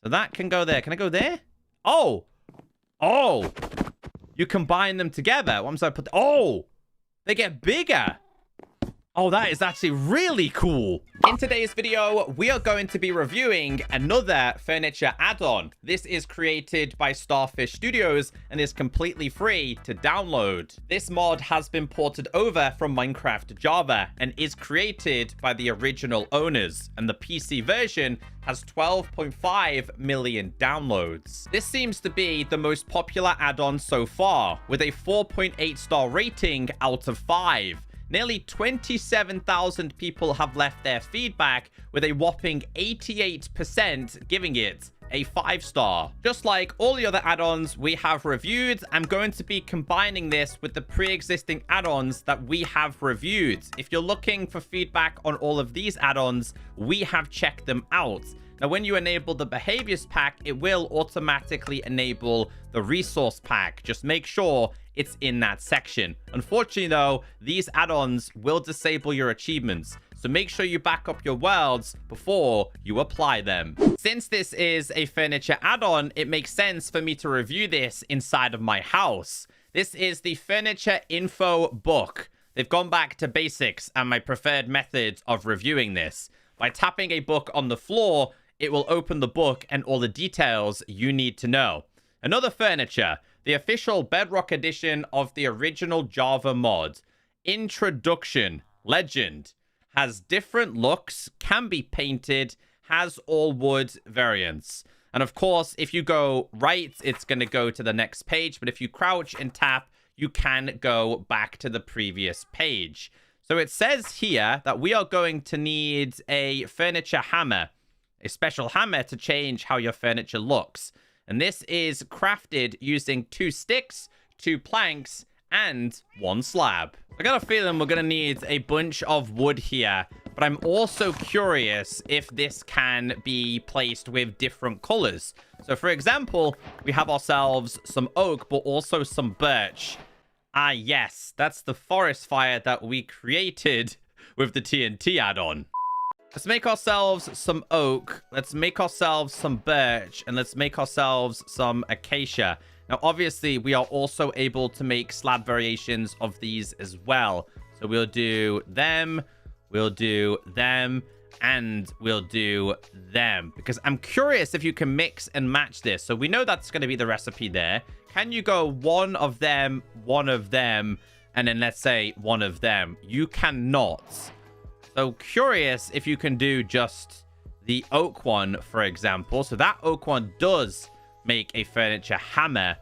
So that can go there. Can I go there? Oh. Oh. You combine them together. Once I put... Oh. They get bigger. Oh, that is actually really cool. In today's video, we are going to be reviewing another furniture add-on. This is created by Starfish Studios and is completely free to download. This mod has been ported over from Minecraft Java and is created by the original owners, and the PC version has 12.5 million downloads. This seems to be the most popular add-on so far, with a 4.8 star rating out of 5. Nearly 27,000 people have left their feedback, with a whopping 88% giving it a 5-star. Just like all the other add-ons we have reviewed, I'm going to be combining this with the pre-existing add-ons that we have reviewed. If you're looking for feedback on all of these add-ons, we have checked them out. Now, when you enable the behaviors pack, it will automatically enable the resource pack. Just make sure it's in that section. Unfortunately, though, these add-ons will disable your achievements, so make sure you back up your worlds before you apply them. Since this is a furniture add-on, it makes sense for me to review this inside of my house. This is the Furniture Info Book. They've gone back to basics and my preferred method of reviewing this. By tapping a book on the floor, it will open the book and all the details you need to know. Another furniture, the official Bedrock edition of the original Java mod. Introduction, legend, has different looks, can be painted, has all wood variants. And of course, if you go right, it's going to go to the next page. But if you crouch and tap, you can go back to the previous page. So it says here that we are going to need a furniture hammer. A special hammer to change how your furniture looks. And this is crafted using 2 sticks, 2 planks, and 1 slab. I got a feeling we're going to need a bunch of wood here, but I'm also curious if this can be placed with different colors. So for example, we have ourselves some oak, but also some birch. Ah, yes, that's the forest fire that we created with the TNT add-on. Let's make ourselves some oak. Let's make ourselves some birch. And let's make ourselves some acacia. Now, obviously, we are also able to make slab variations of these as well. So we'll do them. We'll do them. And we'll do them. Because I'm curious if you can mix and match this. So we know that's going to be the recipe there. Can you go one of them, and then let's say one of them? You cannot. So curious if you can do just the oak one, for example. So that oak one does make a furniture hammer.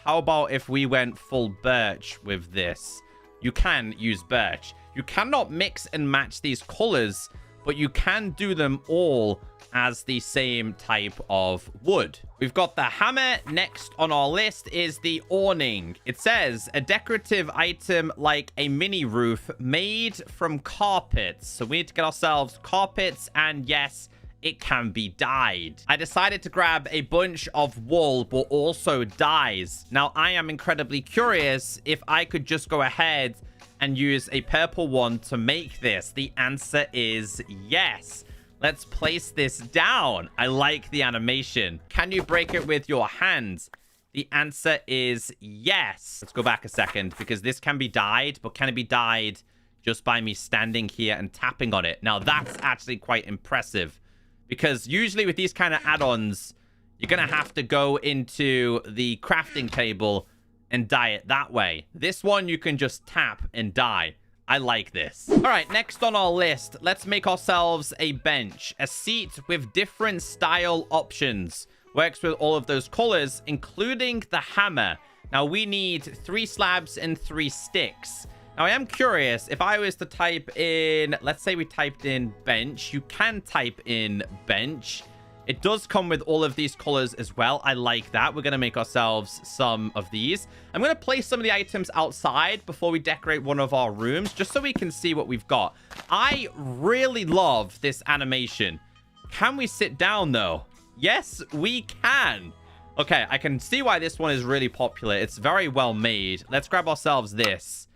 How about if we went full birch with this? You can use birch. You cannot mix and match these colors, but you can do them all as the same type of wood. We've got the hammer. Next on our list is the awning. It says a decorative item like a mini roof made from carpets. So we need to get ourselves carpets, and yes, it can be dyed. I decided to grab a bunch of wool, but also dyes. Now, I am incredibly curious if I could just go ahead and use a purple one to make this. The answer is yes. Let's place this down. I like the animation. Can you break it with your hands? The answer is yes. Let's go back a second, because this can be dyed, but can it be dyed just by me standing here and tapping on it? Now, that's actually quite impressive, because usually with these kind of add-ons, you're going to have to go into the crafting table and dye it that way. This one, you can just tap and dye. I like this. All right, next on our list, let's make ourselves a bench. A seat with different style options. Works with all of those colors, including the hammer. Now, we need 3 slabs and 3 sticks. Now, I am curious, if I was to type in, let's say we typed in bench. You can type in bench. It does come with all of these colors as well. I like that. We're going to make ourselves some of these. I'm going to place some of the items outside before we decorate one of our rooms, just so we can see what we've got. I really love this animation. Can we sit down, though? Yes, we can. Okay, I can see why this one is really popular. It's very well made. Let's grab ourselves this.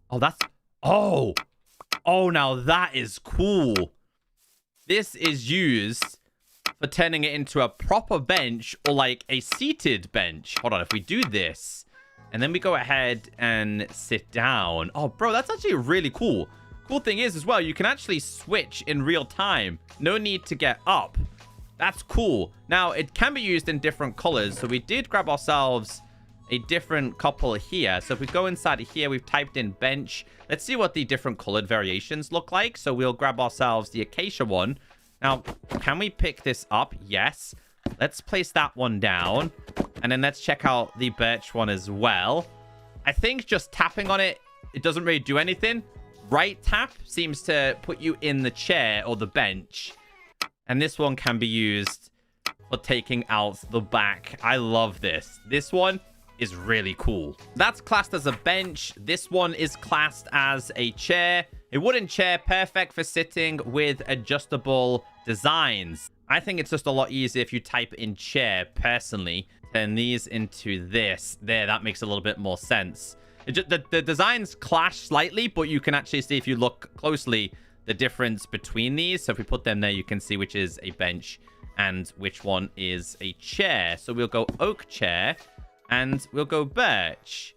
Oh, that's... Oh! Oh, now that is cool. This is used for turning it into a proper bench or like a seated bench. Hold on, if we do this and then we go ahead and sit down. Oh, bro, that's actually really cool. Cool thing is as well, you can actually switch in real time. No need to get up. That's cool. Now, it can be used in different colors. So we did grab ourselves a different couple here. So if we go inside of here, we've typed in bench. Let's see what the different colored variations look like. So we'll grab ourselves the acacia one. Now, can we pick this up? Yes. Let's place that one down. And then let's check out the birch one as well. I think just tapping on it, it doesn't really do anything. Right tap seems to put you in the chair or the bench. And this one can be used for taking out the back. I love this. This one is really cool. That's classed as a bench. This one is classed as a chair. A wooden chair, perfect for sitting with adjustable designs. I think it's just a lot easier if you type in chair, personally. Turn these into this. There, that makes a little bit more sense. The designs clash slightly, but you can actually see, if you look closely, the difference between these. So if we put them there, you can see which is a bench and which one is a chair. So we'll go oak chair and we'll go birch.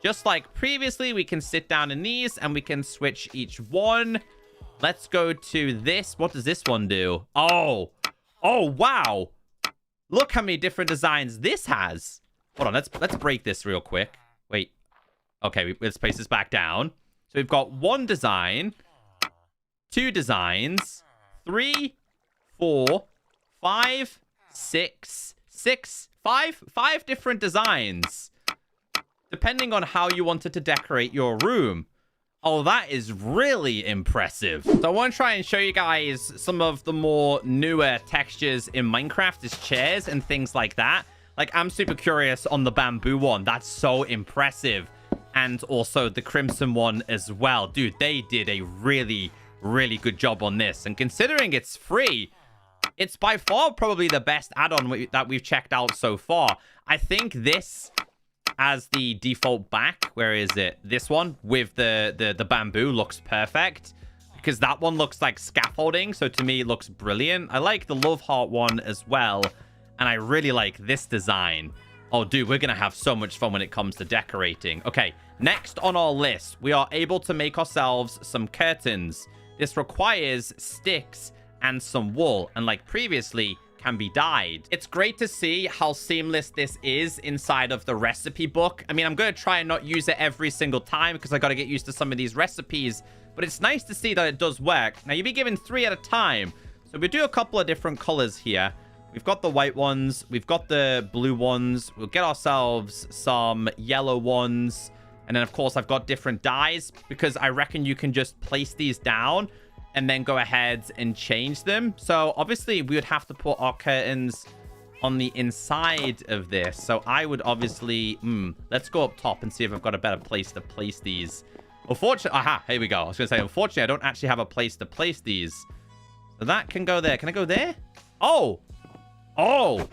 Just like previously, we can sit down in these and we can switch each one. Let's go to this. What does this one do? Oh, wow. Look how many different designs this has. Hold on, let's break this real quick. Wait. Okay, let's place this back down. So we've got one design, two designs, 3, 4, 5, 6, 5 different designs, depending on how you wanted to decorate your room. Oh, that is really impressive. So I want to try and show you guys some of the more newer textures in Minecraft as chairs and things like that. Like, I'm super curious on the bamboo one. That's so impressive. And also the crimson one as well. Dude, they did a really, really good job on this. And considering it's free, it's by far probably the best add-on that we've checked out so far. I think this as the default back, where is it? This one with the bamboo looks perfect, because that one looks like scaffolding. So to me, it looks brilliant. I like the love heart one as well. And I really like this design. Oh, dude, we're going to have so much fun when it comes to decorating. Okay, next on our list, we are able to make ourselves some curtains. This requires sticks and some wool, and like previously, can be dyed. It's great to see how seamless this is inside of the recipe book. I mean, I'm going to try and not use it every single time because I got to get used to some of these recipes, but it's nice to see that it does work. Now, you'll be given 3 at a time. So we do a couple of different colors here. We've got the white ones. We've got the blue ones. We'll get ourselves some yellow ones. And then, of course, I've got different dyes because I reckon you can just place these down and then go ahead and change them. So, obviously, we would have to put our curtains on the inside of this. So, I would obviously... let's go up top and see if I've got a better place to place these. Unfortunately... Aha, here we go. I was going to say, unfortunately, I don't actually have a place to place these. So, that can go there. Can I go there? Oh! Oh,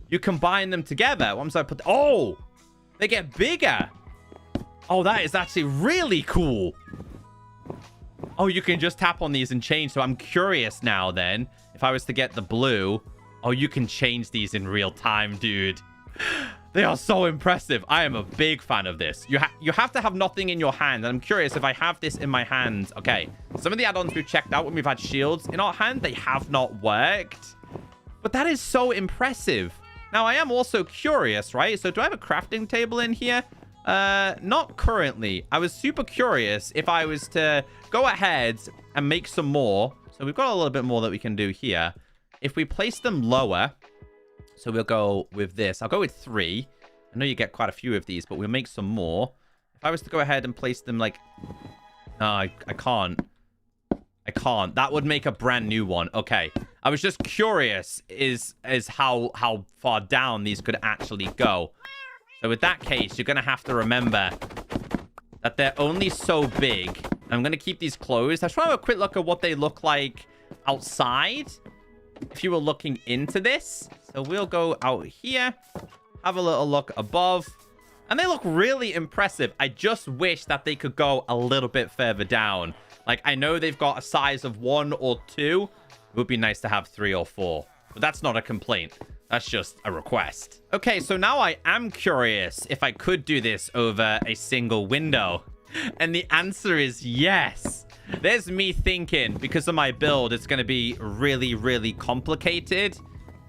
you combine them together. Once I put... Oh, they get bigger. Oh, that is actually really cool. Oh, you can just tap on these and change. So I'm curious now then, if I was to get the blue. Oh, you can change these in real time, dude. They are so impressive. I am a big fan of this. You have to have nothing in your hand. And I'm curious if I have this in my hand. Okay, some of the add-ons we've checked out when we've had shields in our hand, they have not worked. But that is so impressive. Now, I am also curious, right? So do I have a crafting table in here? Not currently. I was super curious if I was to go ahead and make some more. So we've got a little bit more that we can do here. If we place them lower, so we'll go with this. I'll go with 3. I know you get quite a few of these, but we'll make some more. If I was to go ahead and place them like... No, I can't. I can't. That would make a brand new one. Okay. I was just curious is how far down these could actually go. So with that case, you're going to have to remember that they're only so big. I'm going to keep these closed. I just want to have a quick look at what they look like outside if you were looking into this. So we'll go out here, have a little look above, and they look really impressive. I just wish that they could go a little bit further down. Like, I know they've got a size of 1 or 2. It would be nice to have 3 or 4. But that's not a complaint. That's just a request. Okay, so now I am curious if I could do this over a single window. And the answer is yes. There's me thinking, because of my build, it's going to be really, really complicated.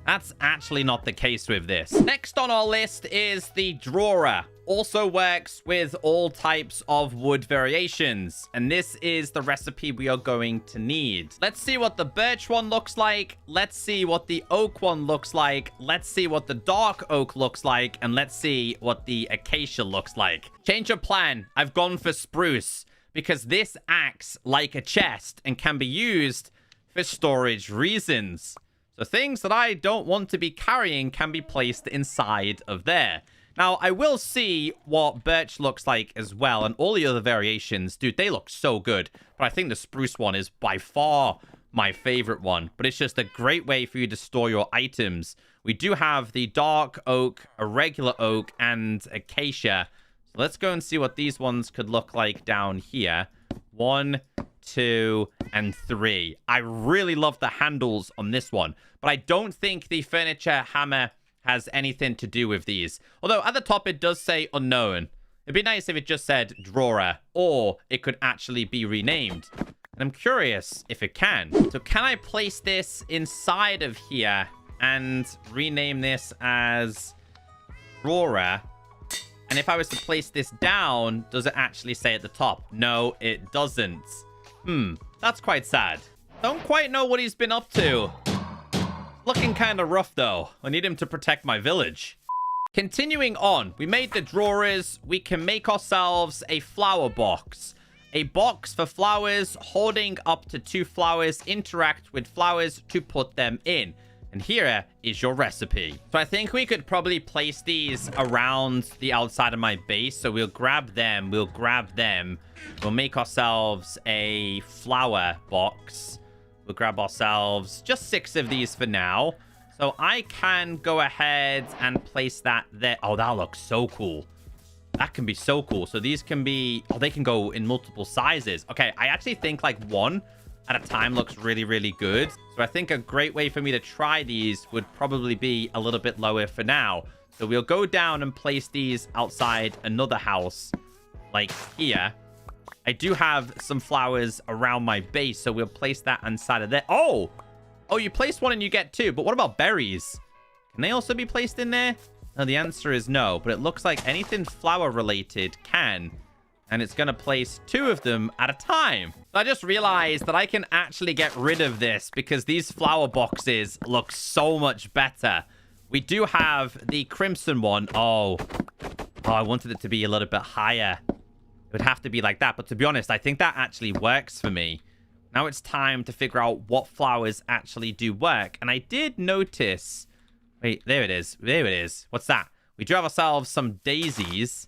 That's actually not the case with this. Next on our list is the drawer. Also works with all types of wood variations. And this is the recipe we are going to need. Let's see what the birch one looks like. Let's see what the oak one looks like. Let's see what the dark oak looks like. And let's see what the acacia looks like. Change of plan. I've gone for spruce, because this acts like a chest and can be used for storage reasons. So things that I don't want to be carrying can be placed inside of there. Now, I will see what birch looks like as well, and all the other variations. Dude, they look so good. But I think the spruce one is by far my favorite one. But it's just a great way for you to store your items. We do have the dark oak, a regular oak, and acacia. So let's go and see what these ones could look like down here. 1, 2, and 3. I really love the handles on this one, but I don't think the furniture hammer has anything to do with these. Although at the top it does say unknown. It'd be nice if it just said drawer, or it could actually be renamed. And I'm curious if it can. So can I place this inside of here and rename this as drawer? And if I was to place this down, does it actually say at the top? No, it doesn't. That's quite sad. Don't quite know what he's been up to. Looking kind of rough, though. I need him to protect my village. Continuing on, we made the drawers. We can make ourselves a flower box. A box for flowers, holding up to 2 flowers, interact with flowers to put them in. And here is your recipe. So I think we could probably place these around the outside of my base. So we'll grab them. We'll make ourselves a flower box. We'll grab ourselves just 6 of these for now. So I can go ahead and place that there. Oh, that looks so cool. That can be so cool. So these can be... Oh, they can go in multiple sizes. Okay, I actually think like 1 at a time looks really, really good. So I think a great way for me to try these would probably be a little bit lower for now. So we'll go down and place these outside another house, like here. I do have some flowers around my base, so we'll place that inside of there. Oh, you place 1 and you get 2. But what about berries? Can they also be placed in there? No, the answer is no. But it looks like anything flower related can. And it's going to place 2 of them at a time. So I just realized that I can actually get rid of this because these flower boxes look so much better. We do have the crimson one. Oh, I wanted it to be a little bit higher. It would have to be like that. But to be honest, I think that actually works for me. Now it's time to figure out what flowers actually do work. And I did notice... Wait, there it is. There it is. What's that? We do have ourselves some daisies.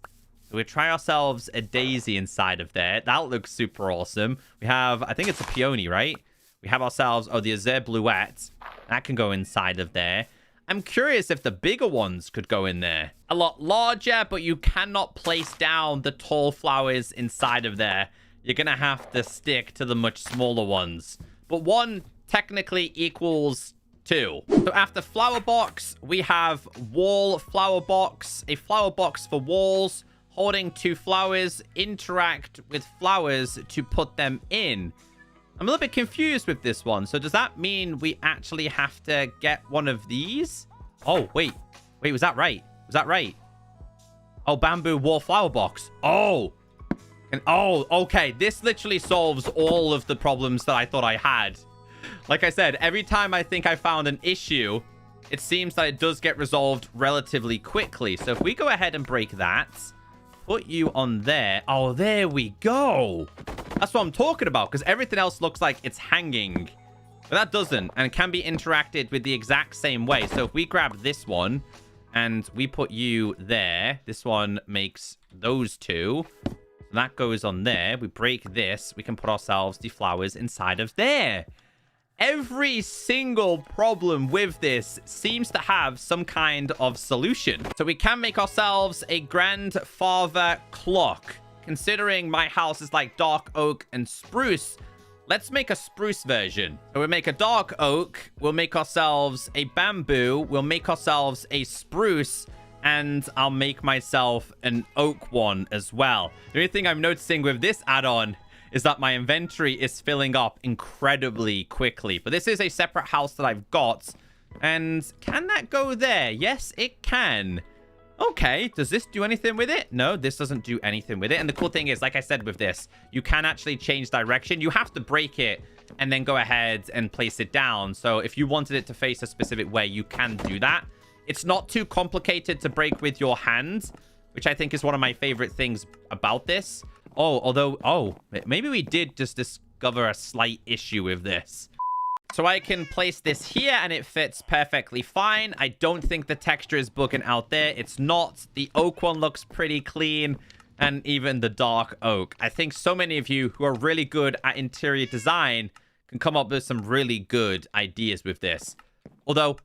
So we'll try ourselves a daisy inside of there. That looks super awesome. We have, I think it's a peony, right? We have ourselves, the azure bluette. That can go inside of there. I'm curious if the bigger ones could go in there. A lot larger, but you cannot place down the tall flowers inside of there. You're going to have to stick to the much smaller ones. But 1 technically equals 2. So after flower box, we have wall flower box. A flower box for walls. Holding 2 flowers, interact with flowers to put them in. I'm a little bit confused with this one. So does that mean we actually have to get one of these? Oh, wait. Wait, was that right? Was that right? Oh, bamboo wall flower box. Oh. Okay. This literally solves all of the problems that I thought I had. Like I said, every time I think I found an issue, it seems that it does get resolved relatively quickly. So if we go ahead and break that... Put you on there. Oh, there we go. That's what I'm talking about, because everything else looks like it's hanging. But that doesn't, and it can be interacted with the exact same way. So if we grab this one, and we put you there, this one makes those 2. That goes on there. We break this. We can put ourselves the flowers inside of there. Every single problem with this seems to have some kind of solution. So we can make ourselves a grandfather clock. Considering my house is like dark oak and spruce, Let's make a spruce version. So we'll make a dark oak. We'll make ourselves a bamboo. We'll make ourselves a spruce. And I'll make myself an oak one as well. The only thing I'm noticing with this add-on is that my inventory is filling up incredibly quickly. But this is a separate house that I've got. And can that go there? Yes, it can. Okay, does this do anything with it? No, this doesn't do anything with it. And the cool thing is, like I said with this, you can actually change direction. You have to break it and then go ahead and place it down. So if you wanted it to face a specific way, you can do that. It's not too complicated to break with your hands, which I think is one of my favorite things about this. Maybe we did just discover a slight issue with this. So I can place this here and it fits perfectly fine. I don't think the texture is bugging out there. It's not. The oak one looks pretty clean, and even the dark oak. I think so many of you who are really good at interior design can come up with some really good ideas with this. Although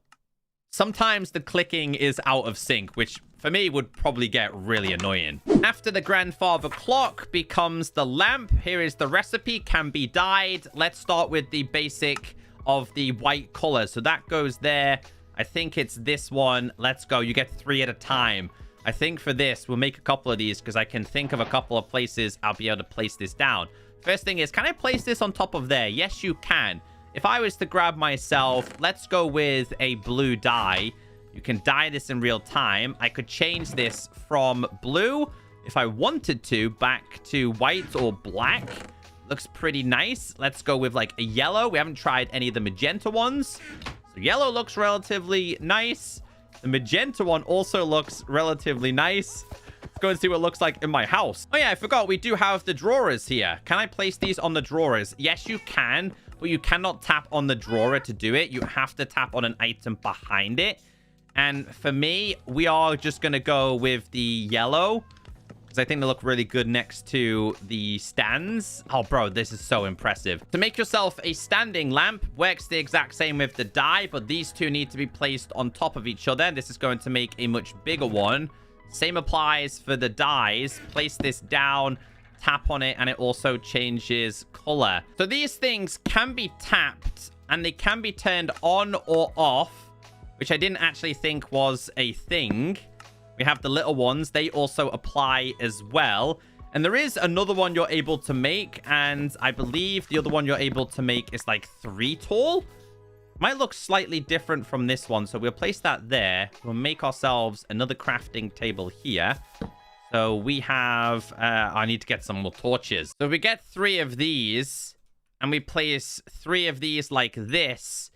sometimes the clicking is out of sync, which for me would probably get really annoying. After the grandfather clock becomes the lamp. Here is the recipe, can be dyed. Let's start with the basic of the white color. So that goes there. I think it's this one. Let's go. You get 3 at a time. I think for this, we'll make a couple of these because I can think of a couple of places I'll be able to place this down. First thing is, can I place this on top of there? Yes, you can. If I was to grab myself, let's go with a blue dye. You can dye this in real time. I could change this from blue, if I wanted to, back to white or black. Looks pretty nice. Let's go with like a yellow. We haven't tried any of the magenta ones. So yellow looks relatively nice. The magenta one also looks relatively nice. Let's go and see what it looks like in my house. Oh yeah, I forgot. We do have the drawers here. Can I place these on the drawers? Yes, you can. But you cannot tap on the drawer to do it. You have to tap on an item behind it. And for me, we are just going to go with the yellow, because I think they look really good next to the stands. Oh, bro, this is so impressive. To make yourself a standing lamp works the exact same with the dye, but these two need to be placed on top of each other. This is going to make a much bigger one. Same applies for the dyes. Place this down, tap on it, and it also changes color. So these things can be tapped, and they can be turned on or off, which I didn't actually think was a thing. We have the little ones. They also apply as well. And there is another one you're able to make. And I believe the other one you're able to make is like 3 tall. Might look slightly different from this one. So we'll place that there. We'll make ourselves another crafting table here. So we have... I need to get some more torches. So we get 3 of these. And we place 3 of these like this.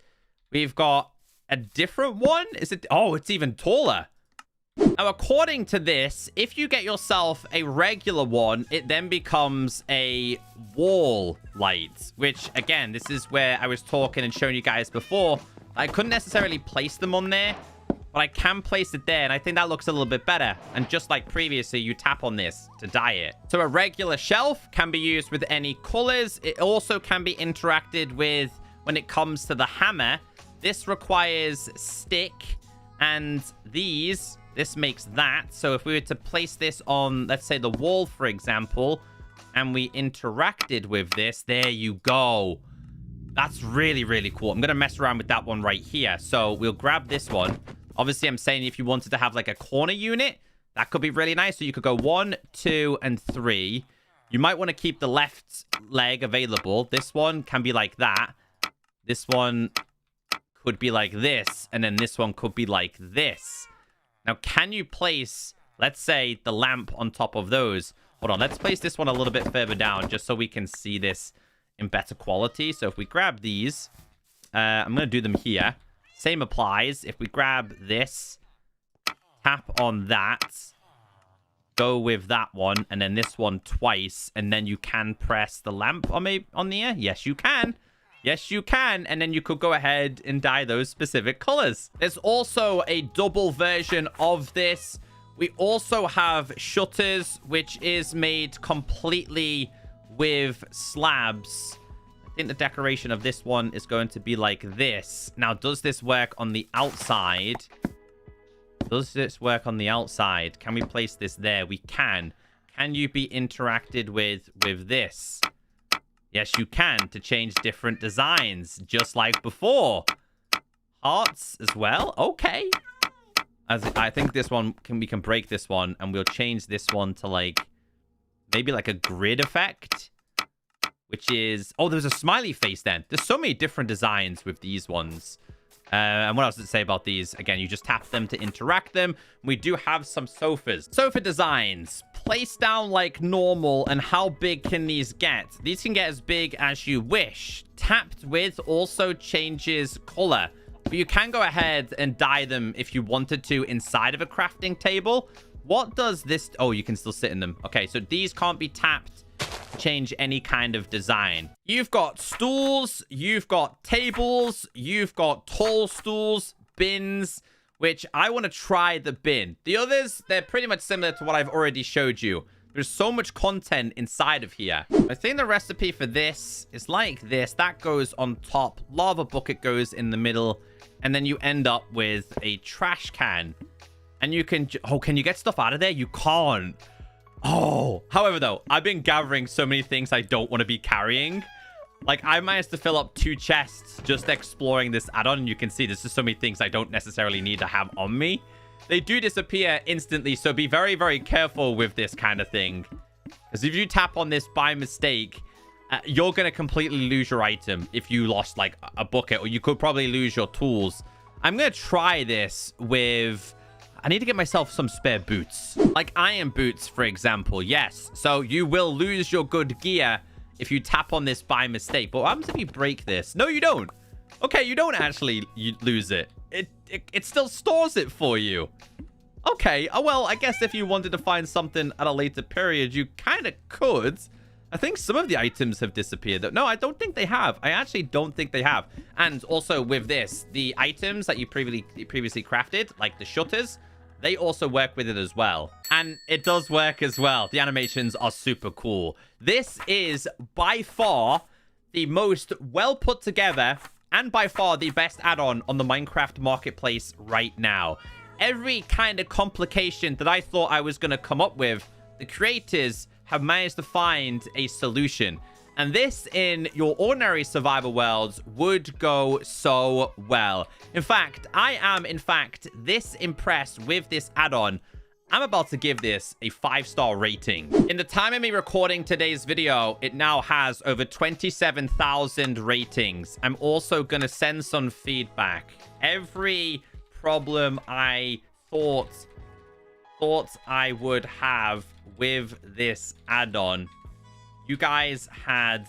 We've got a different one. Is it? Oh, it's even taller. Now, according to this, if you get yourself a regular one, it then becomes a wall light, which, again, this is where I was talking and showing you guys before. I couldn't necessarily place them on there, but I can place it there, and I think that looks a little bit better. And just like previously, you tap on this to dye it. So a regular shelf can be used with any colors. It also can be interacted with when it comes to the hammer. This requires stick, and this makes that. So if we were to place this on, let's say, the wall, for example, and we interacted with this, there you go. That's really, really cool. I'm going to mess around with that one right here. So we'll grab this one. Obviously, I'm saying if you wanted to have like a corner unit, that could be really nice. So you could go 1, 2, and 3. You might want to keep the left leg available. This one can be like that. This one could be like this. And then this one could be like this. Now, can you place, let's say, the lamp on top of those? Hold on, let's place this one a little bit further down just so we can see this in better quality. So if we grab these, I'm going to do them here. Same applies. If we grab this, tap on that, go with that one, and then this one twice, and then you can press the lamp on the air. Yes, you can. Yes, you can. And then you could go ahead and dye those specific colors. There's also a double version of this. We also have shutters, which is made completely with slabs. I think the decoration of this one is going to be like this. Now, does this work on the outside? Does this work on the outside? Can we place this there? We can. Can you be interacted with this? Yes, you can, to change different designs, just like before. Hearts as well. Okay. I think this one, we can break this one, and we'll change this one to, like, maybe like a grid effect, which is... Oh, there's a smiley face then. There's so many different designs with these ones. And what else does it say about these? Again, you just tap them to interact them. We do have some sofas. Sofa designs. Place down like normal. And how big can these get? These can get as big as you wish. Tapped with also changes color. But you can go ahead and dye them if you wanted to inside of a crafting table. What does this... Oh, you can still sit in them. Okay, so these can't be tapped. Change any kind of design. You've got stools, you've got tables, you've got tall stools, bins, which I want to try the bin. The others, they're pretty much similar to what I've already showed you. There's so much content inside of here. I think the recipe for this is like this. That goes on top. Lava bucket goes in the middle. And then you end up with a trash can. And you can... Oh, can you get stuff out of there? You can't. Oh, however, though, I've been gathering so many things I don't want to be carrying. Like, I managed to fill up 2 chests just exploring this add-on. And you can see there's just so many things I don't necessarily need to have on me. They do disappear instantly, so be very, very careful with this kind of thing. Because if you tap on this by mistake, you're going to completely lose your item if you lost, like, a bucket. Or you could probably lose your tools. I'm going to try this with... I need to get myself some spare boots. Like iron boots, for example. Yes. So you will lose your good gear if you tap on this by mistake. But what happens if you break this? No, you don't. Okay, you don't actually lose it. It still stores it for you. Okay. Oh, well, I guess if you wanted to find something at a later period, you kind of could. I think some of the items have disappeared. No, I don't think they have. I actually don't think they have. And also with this, the items that you previously crafted, like the shutters, they also work with it as well. And it does work as well. The animations are super cool. This is by far the most well put together and by far the best add-on on the Minecraft marketplace right now. Every kind of complication that I thought I was going to come up with, the creators have managed to find a solution. And this, in your ordinary survival worlds, would go so well. In fact, I am, this impressed with this add-on. I'm about to give this a 5-star rating. In the time of me recording today's video, it now has over 27,000 ratings. I'm also going to send some feedback. Every problem I thought I would have with this add-on, you guys had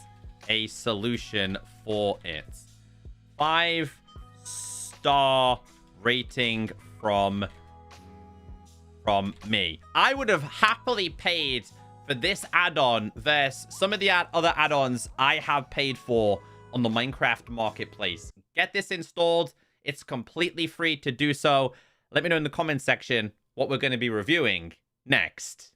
a solution for it. 5-star rating from me. I would have happily paid for this add-on versus some of the other add-ons I have paid for on the Minecraft marketplace. Get this installed. It's completely free to do so. Let me know in the comment section what we're going to be reviewing next.